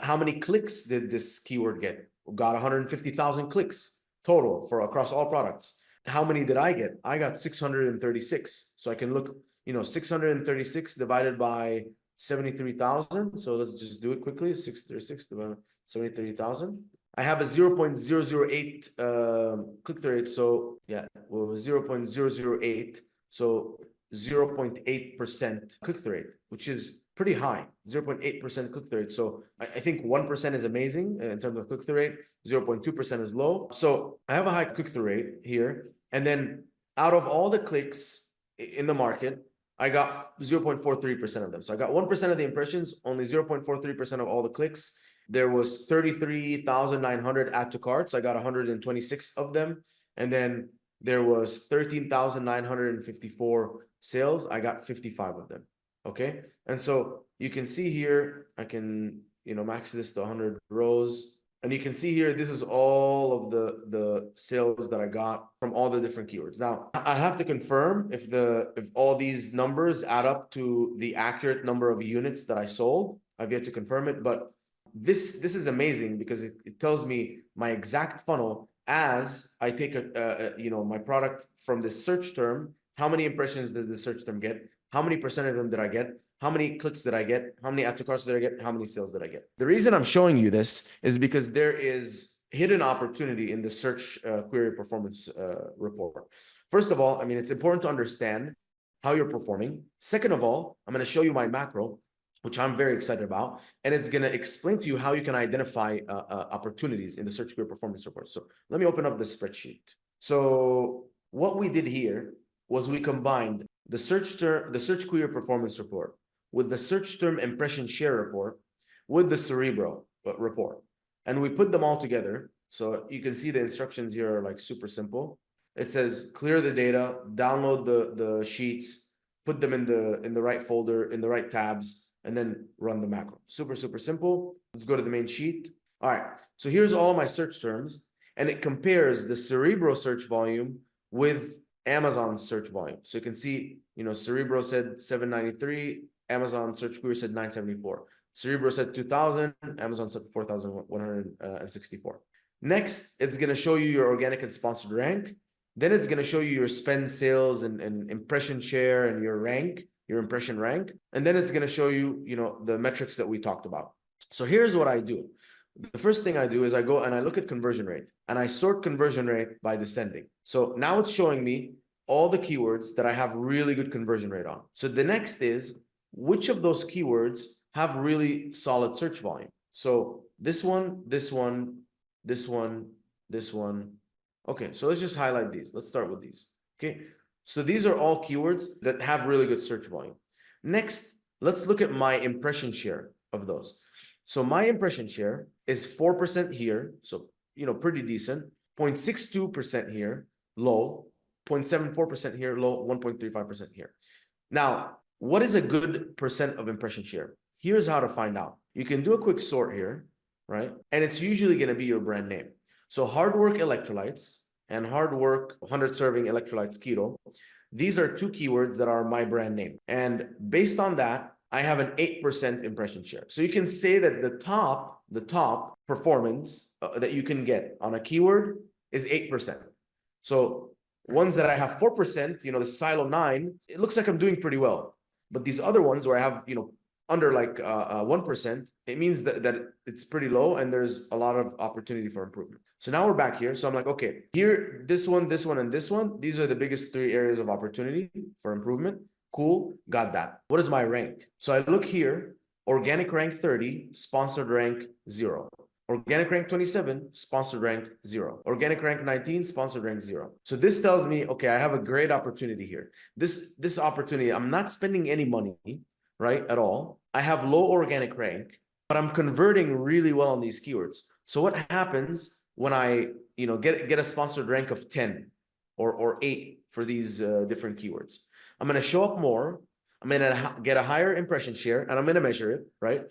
How many clicks did this keyword get? Got 150,000 clicks total for across all products. How many did I get? I got 636. So I can look, 636 divided by 73,000. So let's just do it quickly. 636 divided by 73,000. I have a 0.008 click-through rate. So yeah, well, 0.008. So 0.8% click-through rate, which is pretty high, 0.8% click-through rate. So I think 1% is amazing in terms of click-through rate, 0.2% is low. So I have a high click-through rate here. And then out of all the clicks in the market, I got 0.43% of them. So I got 1% of the impressions, only 0.43% of all the clicks. There was 33,900 add to carts. I got 126 of them. And then there was 13,954 sales. I got 55 of them. Okay. And so you can see here, I can, max this to 100 rows. And you can see here, this is all of the sales that I got from all the different keywords. Now, I have to confirm if all these numbers add up to the accurate number of units that I sold. I've yet to confirm it, but this is amazing because it tells me my exact funnel as I take my product from this search term. How many impressions did the search term get? How many percent of them did I get? How many clicks did I get? How many add to carts did I get? How many sales did I get? The reason I'm showing you this is because there is hidden opportunity in the search query performance report. First of all, I mean, it's important to understand how you're performing. Second of all, I'm going to show you my macro, which I'm very excited about, and it's going to explain to you how you can identify opportunities in the search query performance report. So let me open up the spreadsheet. So what we did here was we combined the search query performance report with the search term impression share report with the Cerebro report, and we put them all together. So you can see the instructions here are like super simple. It says clear the data, download the sheets, put them in the right folder, in the right tabs, and then run the macro. Super simple. Let's go to the main sheet. All right, so here's all my search terms, and it compares the Cerebro search volume with Amazon's search volume. So you can see, you know, Cerebro said 793, Amazon search query said 974. Cerebro said 2000, Amazon said 4164. Next, it's going to show you your organic and sponsored rank. Then it's going to show you your spend, sales, and impression share, and your rank, your impression rank. And then it's going to show you, you know, the metrics that we talked about. So here's what I do. The first thing I do is I go and I look at conversion rate, and I sort conversion rate by descending. So now it's showing me all the keywords that I have really good conversion rate on. So the next is, which of those keywords have really solid search volume? So this one, this one, this one, this one. Okay, so let's just highlight these. Let's start with these. Okay, so these are all keywords that have really good search volume. Next, let's look at my impression share of those. So my impression share is 4% here, so, you know, pretty decent. 0.62% here, low. 0.74% here, low. 1.35% here. Now, what is a good percent of impression share? Here's how to find out. You can do a quick sort here, right? And it's usually going to be your brand name. So Hard Work Electrolytes and Hard Work 100 Serving Electrolytes Keto, these are two keywords that are my brand name. And based on that, I have an 8% impression share. So you can say that the top performance that you can get on a keyword is 8%. So ones that I have 4%, you know, the silo 9, it looks like I'm doing pretty well. But these other ones where I have, you know, under like 1%, it means that it's pretty low and there's a lot of opportunity for improvement. So now we're back here. So I'm like, okay, here, this one, and this one, these are the biggest 3 areas of opportunity for improvement. Cool, got that. What is my rank? So I look here, organic rank 30, sponsored rank 0. Organic rank 27, sponsored rank 0. Organic rank 19, sponsored rank 0. So this tells me, okay, I have a great opportunity here. This opportunity, I'm not spending any money, right, at all. I have low organic rank, but I'm converting really well on these keywords. So what happens when I, you know, get a sponsored rank of 10 or 8 for these different keywords? I'm going to show up more. I'm going to get a higher impression share, and I'm going to measure it, right?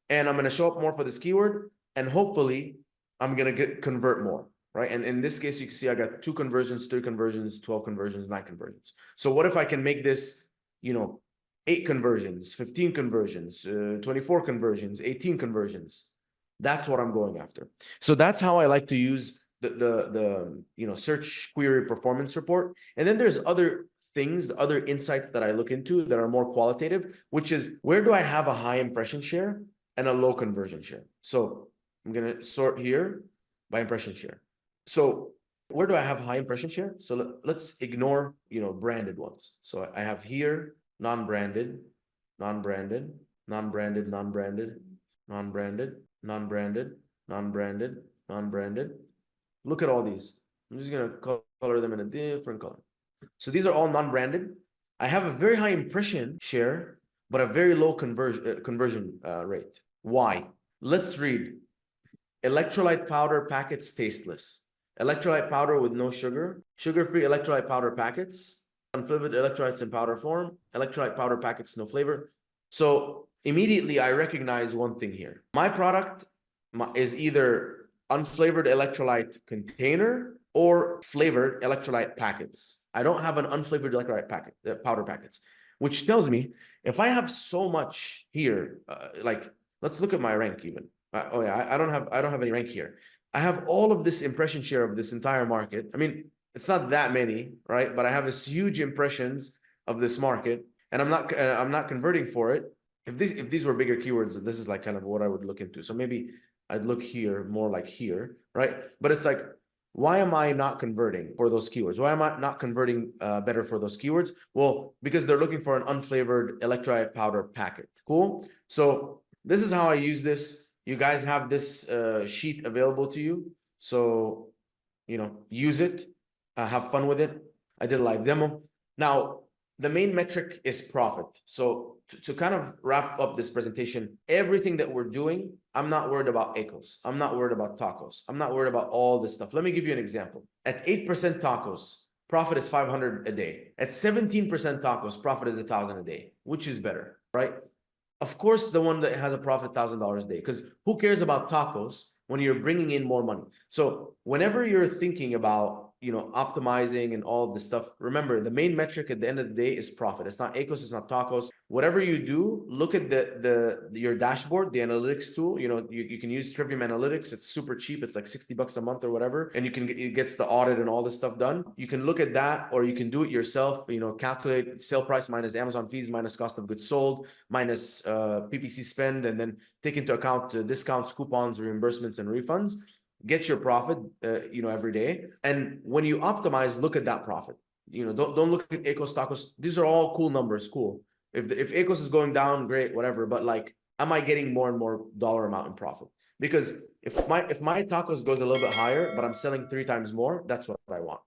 And I'm going to show up more for this keyword, and hopefully I'm going to convert more, right? And in this case, you can see I got 2 conversions, 3 conversions, 12 conversions, 9 conversions. So what if I can make this, you know, 8 conversions, 15 conversions, 24 conversions, 18 conversions? That's what I'm going after. So that's how I like to use the you know, search query performance report. And then there's other things, the other insights that I look into that are more qualitative, which is, where do I have a high impression share and a low conversion share? So I'm going to sort here by impression share. So where do I have high impression share? So let's ignore, you know, branded ones. So I have here non-branded, non-branded, non-branded, non-branded, non-branded, non-branded, non-branded, non-branded. Look at all these. I'm just going to color them in a different color. So these are all non-branded. I have a very high impression share, but a very low conversion rate. Why? Let's read. Electrolyte powder packets tasteless. Electrolyte powder with no sugar. Sugar-free electrolyte powder packets. Unflavored electrolytes in powder form. Electrolyte powder packets, no flavor. So immediately I recognize one thing here. My product is either unflavored electrolyte container or flavored electrolyte packets. I don't have an unflavored electrolyte packet, powder packets, which tells me if I have so much here, like let's look at my rank even. Oh yeah, I don't have any rank here. I have all of this impression share of this entire market. I mean, it's not that many, right? But I have this huge impressions of this market, and I'm not converting for it. If these were bigger keywords, this is like kind of what I would look into. So maybe I'd look here, more like here, right? But it's like, why am I not converting for those keywords? Why am I not converting better for those keywords? Well, because they're looking for an unflavored electrolyte powder packet. Cool. So this is how I use this. You guys have this sheet available to you. So, use it, have fun with it. I did a live demo. Now, the main metric is profit. So to kind of wrap up this presentation, everything that we're doing, I'm not worried about ACOS. I'm not worried about tacos. I'm not worried about all this stuff. Let me give you an example. At 8% tacos, profit is 500 a day. At 17% tacos, profit is 1,000 a day. Which is better, right? Of course, the one that has a profit $1,000 a day, because who cares about tacos when you're bringing in more money? So whenever you're thinking about, optimizing and all of this stuff, remember the main metric at the end of the day is profit. It's not ACOS, it's not tacos. Whatever you do, look at your dashboard, the analytics tool. You can use Trivium Analytics. It's super cheap. It's like $60 a month or whatever, and it gets the audit and all this stuff done. You can look at that, or you can do it yourself. Calculate sale price minus Amazon fees minus cost of goods sold minus PPC spend, and then take into account discounts, coupons, reimbursements, and refunds. Get your profit, every day. And when you optimize, look at that profit. Don't look at ACOS, tacos. These are all cool numbers, cool. If ACOS is going down, great, whatever. But like, am I getting more and more dollar amount in profit? Because if my tacos goes a little bit higher, but I'm selling 3 times more, that's what I want.